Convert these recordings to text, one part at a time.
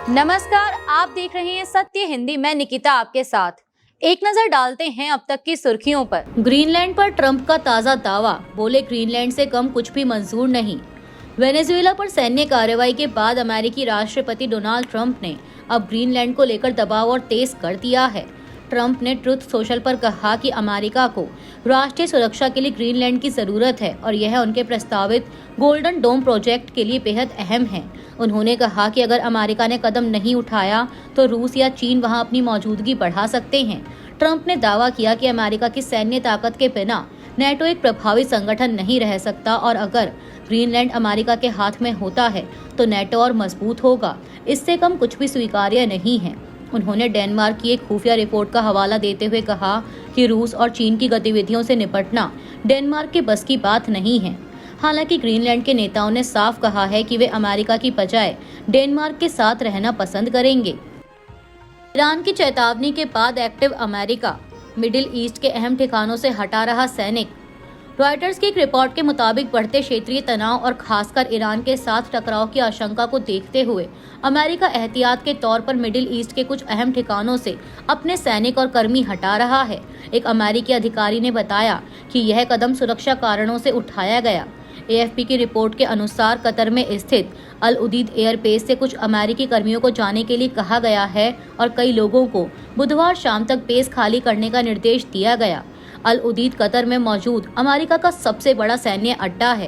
नमस्कार, आप देख रहे हैं सत्य हिंदी। मैं निकिता आपके साथ। एक नजर डालते हैं अब तक की सुर्खियों पर। ग्रीनलैंड पर ट्रंप का ताजा दावा, बोले ग्रीनलैंड से कम कुछ भी मंजूर नहीं। वेनेजुएला पर सैन्य कार्रवाई के बाद अमेरिकी राष्ट्रपति डोनाल्ड ट्रंप ने अब ग्रीनलैंड को लेकर दबाव और तेज कर दिया है। ट्रंप ने ट्रुथ सोशल पर कहा कि अमेरिका को राष्ट्रीय सुरक्षा के लिए ग्रीनलैंड की जरूरत है और यह उनके प्रस्तावित गोल्डन डोम प्रोजेक्ट के लिए बेहद अहम है। उन्होंने कहा कि अगर अमेरिका ने कदम नहीं उठाया तो रूस या चीन वहां अपनी मौजूदगी बढ़ा सकते हैं। ट्रंप ने दावा किया कि अमेरिका की सैन्य ताकत के बिना नेटो एक प्रभावी संगठन नहीं रह सकता और अगर ग्रीनलैंड अमेरिका के हाथ में होता है तो नेटो और मजबूत होगा। इससे कम कुछ भी स्वीकार्य नहीं है। उन्होंने डेनमार्क की एक खुफिया रिपोर्ट का हवाला देते हुए कहा कि रूस और चीन की गतिविधियों से निपटना डेनमार्क के बस की बात नहीं है। हालांकि ग्रीनलैंड के नेताओं ने साफ कहा है कि वे अमेरिका की बजाय डेनमार्क के साथ रहना पसंद करेंगे। ईरान की चेतावनी के बाद एक्टिव अमेरिका, मिडिल ईस्ट के अहम ठिकानों से हटा रहा सैनिक। रॉयटर्स की एक रिपोर्ट के मुताबिक बढ़ते क्षेत्रीय तनाव और खासकर ईरान के साथ टकराव की आशंका को देखते हुए अमेरिका एहतियात के तौर पर मिडिल ईस्ट के कुछ अहम ठिकानों से अपने सैनिक और कर्मी हटा रहा है। एक अमेरिकी अधिकारी ने बताया कि यह कदम सुरक्षा कारणों से उठाया गया। एएफपी की रिपोर्ट के अनुसार कतर में स्थित अल उदीद एयरबेस से कुछ अमेरिकी कर्मियों को जाने के लिए कहा गया है और कई लोगों को बुधवार शाम तक बेस खाली करने का निर्देश दिया गया। अल उदीद कतर में मौजूद अमेरिका का सबसे बड़ा सैन्य अड्डा है।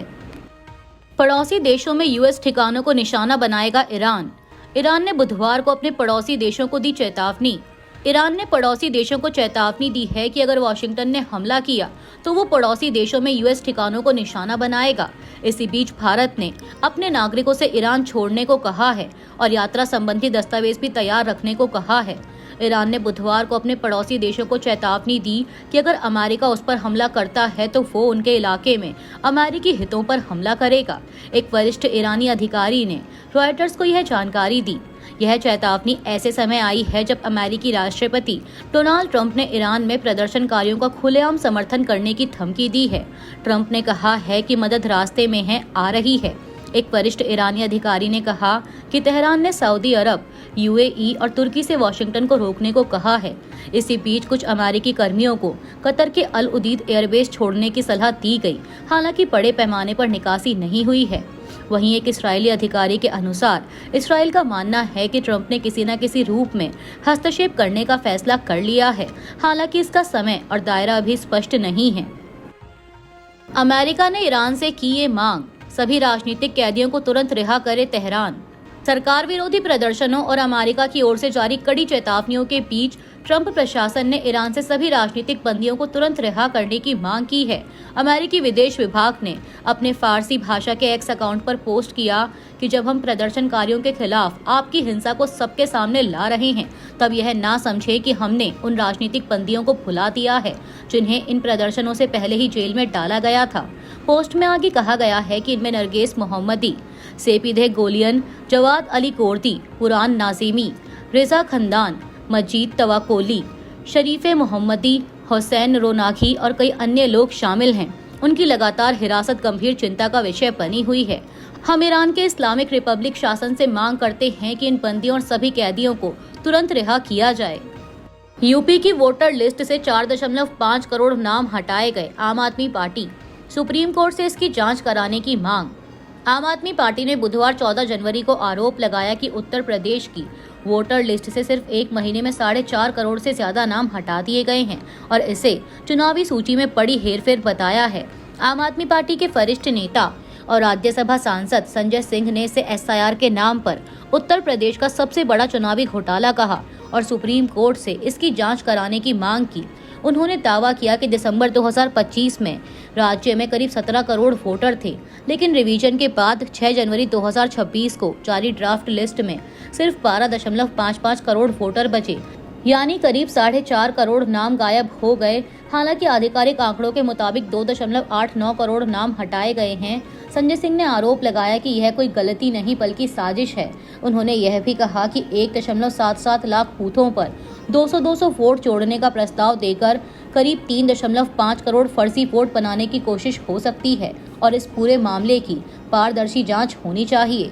पड़ोसी देशों में यूएस ठिकानों को निशाना बनाएगा ईरान। ईरान ने बुधवार को अपने पड़ोसी देशों को दी चेतावनी। ईरान ने पड़ोसी देशों को चेतावनी दी है कि अगर वाशिंगटन ने हमला किया तो वो पड़ोसी देशों में यूएस ठिकानों को निशाना बनाएगा। इसी बीच भारत ने अपने नागरिकों से ईरान छोड़ने को कहा है और यात्रा संबंधी दस्तावेज भी तैयार रखने को कहा है। ईरान ने बुधवार को अपने पड़ोसी देशों को चेतावनी दी कि अगर अमेरिका उस पर हमला करता है तो वो उनके इलाके में अमेरिकी हितों पर हमला करेगा। एक वरिष्ठ ईरानी अधिकारी ने रॉयटर्स को यह जानकारी दी। यह चेतावनी ऐसे समय आई है जब अमेरिकी राष्ट्रपति डोनाल्ड ट्रंप ने ईरान में प्रदर्शनकारियों का खुलेआम समर्थन करने की धमकी दी है। ट्रंप ने कहा है कि मदद रास्ते में है, आ रही है। एक वरिष्ठ ईरानी अधिकारी ने कहा कि तेहरान ने सऊदी अरब, यूएई और तुर्की से वाशिंगटन को रोकने को कहा है। इसी बीच कुछ अमेरिकी कर्मियों को कतर के अल उदीद एयरबेस छोड़ने की सलाह दी गई, हालांकि बड़े पैमाने पर निकासी नहीं हुई है। वहीं एक इस्राएली अधिकारी के अनुसार इस्राएल का मानना है कि ट्रंप ने किसी न किसी रूप में हस्तक्षेप करने का फैसला कर लिया है, हालांकि इसका समय और दायरा अभी स्पष्ट नहीं है। अमेरिका ने ईरान से की ये मांग, सभी राजनीतिक कैदियों को तुरंत रिहा करे तेहरान। सरकार विरोधी प्रदर्शनों और अमेरिका की ओर से जारी कड़ी चेतावनियों के बीच ट्रंप प्रशासन ने ईरान से सभी राजनीतिक बंदियों को तुरंत रिहा करने की मांग की है। अमेरिकी विदेश विभाग ने अपने फारसी भाषा के एक्स अकाउंट पर पोस्ट किया कि जब हम प्रदर्शनकारियों के खिलाफ आपकी हिंसा को सबके सामने ला रहे हैं, तब यह ना समझे कि हमने उन राजनीतिक बंदियों को भुला दिया है जिन्हें इन प्रदर्शनों से पहले ही जेल में डाला गया था। पोस्ट में आगे कहा गया है कि इनमें नरगेस मोहम्मदी, सेपिदे गोलियन, जवाद अली कोर्दी, कुरान नाजिमी, रिजा खंदान, मजीद तवाकोली, शरीफे मोहम्मदी, हुसैन रोनाखी और कई अन्य लोग शामिल हैं। उनकी लगातार हिरासत गंभीर चिंता का विषय बनी हुई है। हम ईरान के इस्लामिक रिपब्लिक शासन से मांग करते हैं कि इन बंदियों और सभी कैदियों को तुरंत रिहा किया जाए। यूपी की वोटर लिस्ट से 4.5 करोड़ नाम हटाए गए। आम आदमी पार्टी, सुप्रीम कोर्ट से इसकी जांच कराने की मांग। आम आदमी पार्टी ने बुधवार 14 जनवरी को आरोप लगाया कि उत्तर प्रदेश की वोटर लिस्ट से सिर्फ एक महीने में 4.5 करोड़ से ज्यादा नाम हटा दिए गए हैं और इसे चुनावी सूची में बड़ी हेरफेर बताया है। आम आदमी पार्टी के वरिष्ठ नेता और राज्यसभा सांसद संजय सिंह ने इसे एसआईआर के नाम पर उत्तर प्रदेश का सबसे बड़ा चुनावी घोटाला कहा और सुप्रीम कोर्ट से इसकी जांच कराने की मांग की। उन्होंने दावा किया कि दिसंबर 2025 में राज्य में करीब 17 करोड़ वोटर थे, लेकिन रिवीजन के बाद 6 जनवरी 2026 को जारी ड्राफ्ट लिस्ट में सिर्फ 12.55 करोड़ वोटर बचे, यानी करीब 4.5 करोड़ नाम गायब हो गए। हालांकि आधिकारिक आंकड़ों के मुताबिक 2.89 करोड़ नाम हटाए गए हैं। संजय सिंह ने आरोप लगाया कि यह कोई गलती नहीं बल्कि साजिश है। उन्होंने यह भी कहा कि 1.77 लाख बूथों पर 200 वोट जोड़ने का प्रस्ताव देकर करीब 3.5 करोड़ फर्जी वोट बनाने की कोशिश हो सकती है और इस पूरे मामले की पारदर्शी जांच होनी चाहिए।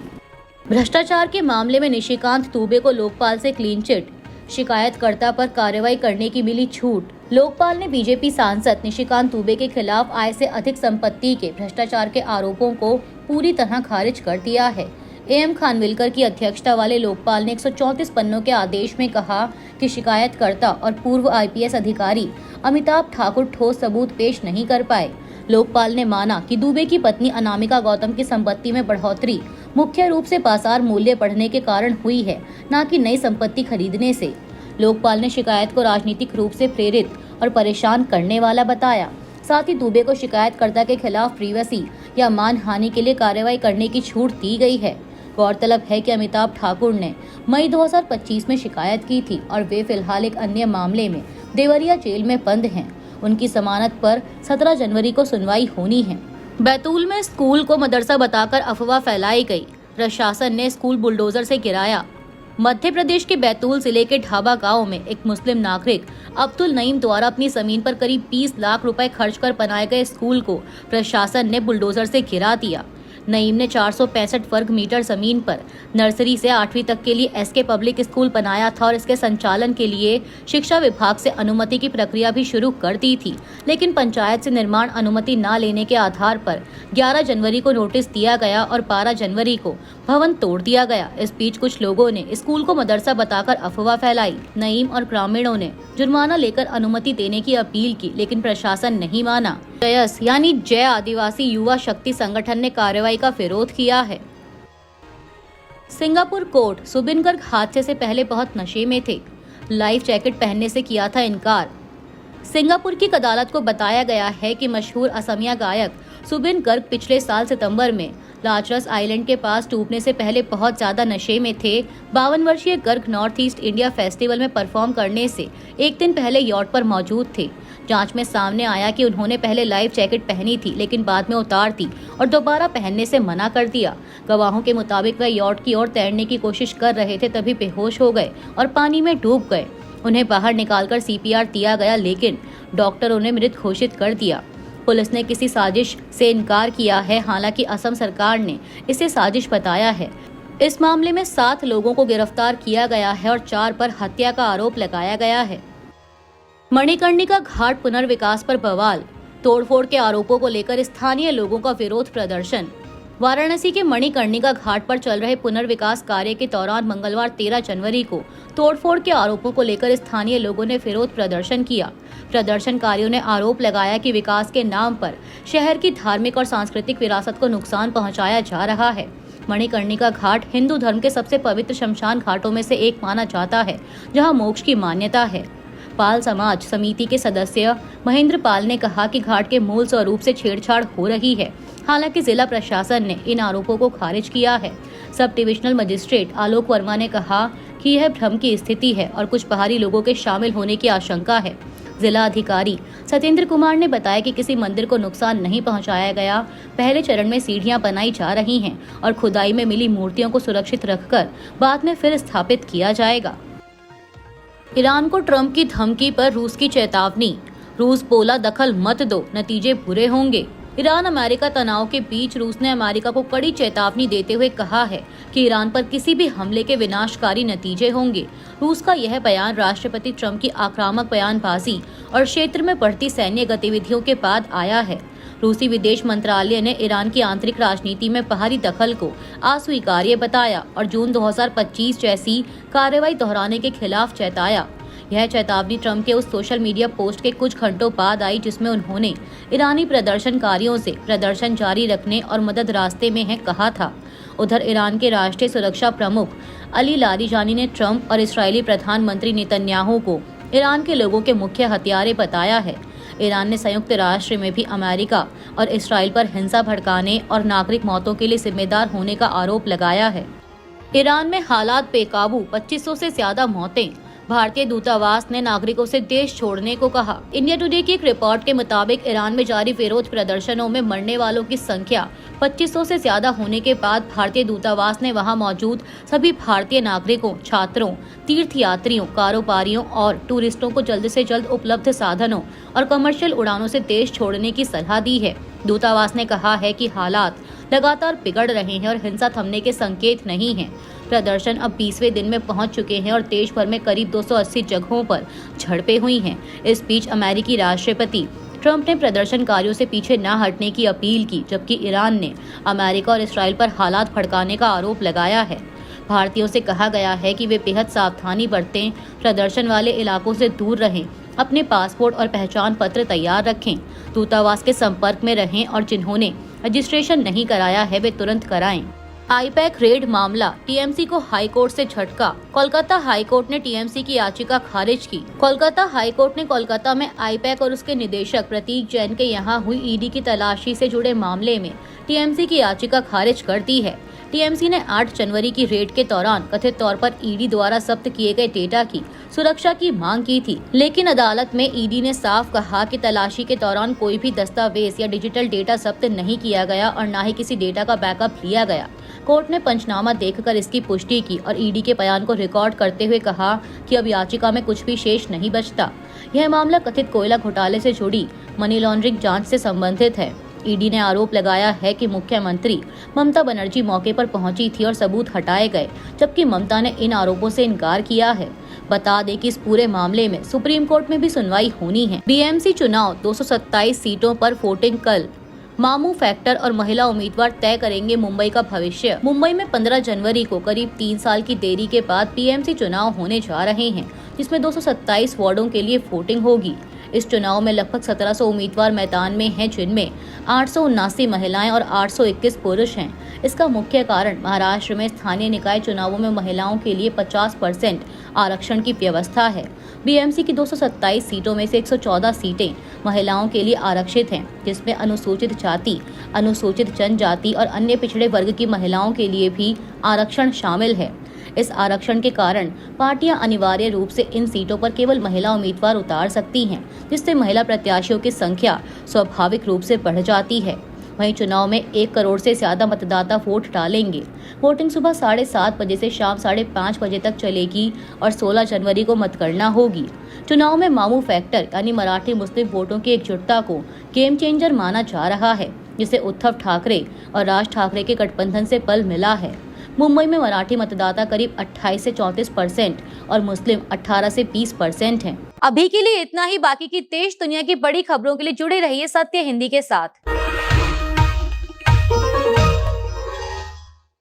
भ्रष्टाचार के मामले में निशिकांत दुबे को लोकपाल से क्लीन चिट, शिकायतकर्ता पर कार्रवाई करने की मिली छूट। लोकपाल ने बीजेपी सांसद निशिकांत दुबे के खिलाफ आय से अधिक संपत्ति के भ्रष्टाचार के आरोपों को पूरी तरह खारिज कर दिया है। एम खानविलकर की अध्यक्षता वाले लोकपाल ने 134 पन्नों के आदेश में कहा कि शिकायतकर्ता और पूर्व आईपीएस अधिकारी अमिताभ ठाकुर ठोस सबूत पेश नहीं कर पाए। लोकपाल ने माना कि दुबे की पत्नी अनामिका गौतम की संपत्ति में बढ़ोतरी मुख्य रूप से बाजार मूल्य बढ़ने के कारण हुई है, न कि नई संपत्ति खरीदने से। लोकपाल ने शिकायत को राजनीतिक रूप से प्रेरित और परेशान करने वाला बताया। साथ ही दुबे को शिकायतकर्ता के खिलाफ प्रीवेसी या मानहानि के लिए कार्रवाई करने की छूट दी गई है। गौरतलब है कि अमिताभ ठाकुर ने मई 2025 में शिकायत की थी और वे फिलहाल एक अन्य मामले में देवरिया जेल में बंद हैं। उनकी जमानत पर 17 जनवरी को सुनवाई होनी है। बैतूल में स्कूल को मदरसा बताकर अफवाह फैलाई गई। प्रशासन ने स्कूल बुलडोजर से गिराया। मध्य प्रदेश के बैतूल जिले के ढाबा गांव में एक मुस्लिम नागरिक अब्दुल नईम द्वारा अपनी जमीन पर करीब 20 लाख रुपए खर्च कर बनाए गए स्कूल को प्रशासन ने बुलडोजर से गिरा दिया। नईम ने 465 वर्ग मीटर जमीन पर नर्सरी से 8वीं तक के लिए एसके पब्लिक स्कूल बनाया था और इसके संचालन के लिए शिक्षा विभाग से अनुमति की प्रक्रिया भी शुरू कर दी थी, लेकिन पंचायत से निर्माण अनुमति न लेने के आधार पर 11 जनवरी को नोटिस दिया गया और 12 जनवरी को भवन तोड़ दिया गया। इस बीच कुछ लोगों ने स्कूल को मदरसा बताकर अफवाह फैलाई। नईम और ग्रामीणों ने जुर्माना लेकर अनुमति देने की अपील की, लेकिन प्रशासन नहीं माना। जयस यानी जय आदिवासी युवा शक्ति संगठन ने कार्रवाई का विरोध किया है। सिंगापुर कोर्ट सुबिन गर्ग हादसे से पहले बहुत नशे में थे, लाइफ जैकेट पहनने से किया था इनकार। सिंगापुर की अदालत को बताया गया है कि मशहूर असमिया गायक सुबिन गर्ग पिछले साल सितंबर में लाजरस आइलैंड के पास डूबने से पहले बहुत ज्यादा नशे में थे। 52 वर्षीय Garg north east India festival में परफॉर्म करने से एक दिन पहले यॉट पर मौजूद थे। जांच में सामने आया कि उन्होंने पहले लाइफ जैकेट पहनी थी, लेकिन बाद में उतार दी और दोबारा पहनने से मना कर दिया। गवाहों के मुताबिक वह यॉट की ओर तैरने की कोशिश कर रहे थे, तभी बेहोश हो गए और पानी में डूब गए। उन्हें बाहर निकालकर सीपीआर दिया गया, लेकिन डॉक्टरों ने मृत घोषित कर दिया। पुलिस ने किसी साजिश से इनकार किया है, हालांकि असम सरकार ने इसे साजिश बताया है। इस मामले में 7 लोगों को गिरफ्तार किया गया है और 4 पर हत्या का आरोप लगाया गया है। मणिकर्णिका घाट पुनर्विकास पर बवाल, तोड़फोड़ के आरोपों को लेकर स्थानीय लोगों का विरोध प्रदर्शन। वाराणसी के मणिकर्णिका घाट पर चल रहे पुनर्विकास कार्य के दौरान मंगलवार 13 जनवरी को तोड़फोड़ के आरोपों को लेकर स्थानीय लोगों ने विरोध प्रदर्शन किया। प्रदर्शनकारियों ने आरोप लगाया कि विकास के नाम पर शहर की धार्मिक और सांस्कृतिक विरासत को नुकसान पहुंचाया जा रहा है। मणिकर्णिका घाट हिंदू धर्म के सबसे पवित्र शमशान घाटों में से एक माना जाता है, जहां मोक्ष की मान्यता है। पाल समाज समिति के सदस्य महेंद्र पाल ने कहा कि घाट के मूल स्वरूप से छेड़छाड़ हो रही है। हालांकि जिला प्रशासन ने इन आरोपों को खारिज किया है। सब डिविजनल मजिस्ट्रेट आलोक वर्मा ने कहा कि यह भ्रम की स्थिति है और कुछ बाहरी लोगों के शामिल होने की आशंका है। जिला अधिकारी सत्येंद्र कुमार ने बताया कि किसी मंदिर को नुकसान नहीं पहुंचाया गया। पहले चरण में सीढ़ियां बनाई जा रही हैं और खुदाई में मिली मूर्तियों को सुरक्षित रखकर बाद में फिर स्थापित किया जाएगा। ईरान को ट्रंप की धमकी पर रूस की चेतावनी, रूस बोला दखल मत दो, नतीजे बुरे होंगे। ईरान अमेरिका तनाव के बीच रूस ने अमेरिका को कड़ी चेतावनी देते हुए कहा है कि ईरान पर किसी भी हमले के विनाशकारी नतीजे होंगे। रूस का यह बयान राष्ट्रपति ट्रंप की आक्रामक बयानबाजी और क्षेत्र में बढ़ती सैन्य गतिविधियों के बाद आया है। रूसी विदेश मंत्रालय ने ईरान की आंतरिक राजनीति में बाहरी दखल को अस्वीकार्य बताया और जून 2025 जैसी कार्रवाई दोहराने के खिलाफ चेताया। यह चेतावनी ट्रंप के उस सोशल मीडिया पोस्ट के कुछ घंटों बाद आई जिसमें उन्होंने ईरानी प्रदर्शनकारियों से प्रदर्शन जारी रखने और मदद रास्ते में है कहा था। उधर ईरान के राष्ट्रीय सुरक्षा प्रमुख अली लारीजानी ने ट्रंप और इस्राएली प्रधानमंत्री नेतन्याहू को ईरान के लोगों के मुख्य हथियारे बताया है। ईरान ने संयुक्त राष्ट्र में भी अमेरिका और इस्राएल पर हिंसा भड़काने और नागरिक मौतों के लिए जिम्मेदार होने का आरोप लगाया है। ईरान में हालात बेकाबू, 2500 से ज्यादा मौतें। भारतीय दूतावास ने नागरिकों से देश छोड़ने को कहा। इंडिया टुडे की एक रिपोर्ट के मुताबिक ईरान में जारी विरोध प्रदर्शनों में मरने वालों की संख्या 2500 से ज्यादा होने के बाद भारतीय दूतावास ने वहां मौजूद सभी भारतीय नागरिकों, छात्रों, तीर्थयात्रियों, कारोबारियों और टूरिस्टों को जल्द से जल्द उपलब्ध साधनों और कमर्शियल उड़ानों से देश छोड़ने की सलाह दी है। दूतावास ने कहा है कि हालात लगातार बिगड़ रहे हैं और हिंसा थमने के संकेत नहीं हैं। प्रदर्शन अब 20वें दिन में पहुंच चुके हैं और देश भर में करीब 280 जगहों पर झड़पें हुई हैं। इस बीच अमेरिकी राष्ट्रपति ट्रंप ने प्रदर्शनकारियों से पीछे न हटने की अपील की, जबकि ईरान ने अमेरिका और इसराइल पर हालात भड़काने का आरोप लगाया है। भारतीयों से कहा गया है कि वे बेहद सावधानी बरतें, प्रदर्शन वाले इलाकों से दूर रहें, अपने पासपोर्ट और पहचान पत्र तैयार रखें, दूतावास के संपर्क में रहें और जिन्होंने रजिस्ट्रेशन नहीं कराया है वे तुरंत कराएं। आईपैक रेड मामला, टीएमसी को हाईकोर्ट से झटका। कोलकाता हाईकोर्ट ने टीएमसी की याचिका खारिज की। कोलकाता हाईकोर्ट ने कोलकाता में आईपैक और उसके निदेशक प्रतीक जैन के यहां हुई ईडी की तलाशी से जुड़े मामले में टीएमसी की याचिका खारिज कर दी है। टीएमसी ने 8 जनवरी की रेड के दौरान कथित तौर पर ईडी द्वारा जब्त किए गए डेटा की सुरक्षा की मांग की थी, लेकिन अदालत में ईडी ने साफ कहा कि तलाशी के दौरान कोई भी दस्तावेज या डिजिटल डेटा जब्त नहीं किया गया और न ही किसी डेटा का बैकअप लिया गया। कोर्ट ने पंचनामा देखकर इसकी पुष्टि की और ईडी के बयान को रिकॉर्ड करते हुए कहा कि अब याचिका में कुछ भी शेष नहीं बचता। यह मामला कथित कोयला घोटाले से जुड़ी मनी लॉन्ड्रिंग जांच से संबंधित है। ईडी ने आरोप लगाया है कि मुख्यमंत्री ममता बनर्जी मौके पर पहुंची थी और सबूत हटाए गए, जबकि ममता ने इन आरोपों से इनकार किया है। बता दें कि इस पूरे मामले में सुप्रीम कोर्ट में भी सुनवाई होनी है। बीएमसी चुनाव 227 सीटों पर वोटिंग कल। मामू फैक्टर और महिला उम्मीदवार तय करेंगे मुंबई का भविष्य। मुंबई में 15 जनवरी को करीब 3 साल की देरी के बाद बीएमसी चुनाव होने जा रहे हैं, जिसमें 227 वार्डों के लिए वोटिंग होगी। इस चुनाव में लगभग 1700 उम्मीदवार मैदान में हैं, जिनमें 879 महिलाएं और 821 पुरुष हैं। इसका मुख्य कारण महाराष्ट्र में स्थानीय निकाय चुनावों में महिलाओं के लिए 50% आरक्षण की व्यवस्था है। बीएमसी की 227 सीटों में से 114 सीटें महिलाओं के लिए आरक्षित हैं, जिसमें अनुसूचित जाति, अनुसूचित जनजाति और अन्य पिछड़े वर्ग की महिलाओं के लिए भी आरक्षण शामिल है। इस आरक्षण के कारण पार्टियां अनिवार्य रूप से इन सीटों पर केवल महिला उम्मीदवार उतार सकती हैं, जिससे महिला प्रत्याशियों की संख्या स्वाभाविक रूप से बढ़ जाती है। वहीं चुनाव में 1 करोड़ से ज्यादा मतदाता वोट डालेंगे। वोटिंग सुबह 7:30 बजे से शाम 5:30 बजे तक चलेगी और 16 जनवरी को मतगणना होगी। चुनाव में मामू फैक्टर यानी मराठी मुस्लिम वोटों की एकजुटता को गेम चेंजर माना जा रहा है, जिसे उद्धव ठाकरे और राज ठाकरे के गठबंधन से बल मिला है। मुंबई में मराठी मतदाता करीब 28 से 34% और मुस्लिम 18 से 20% हैं। अभी के लिए इतना ही। बाकी की देश दुनिया की बड़ी खबरों के लिए जुड़े रहिए सत्य हिंदी के साथ।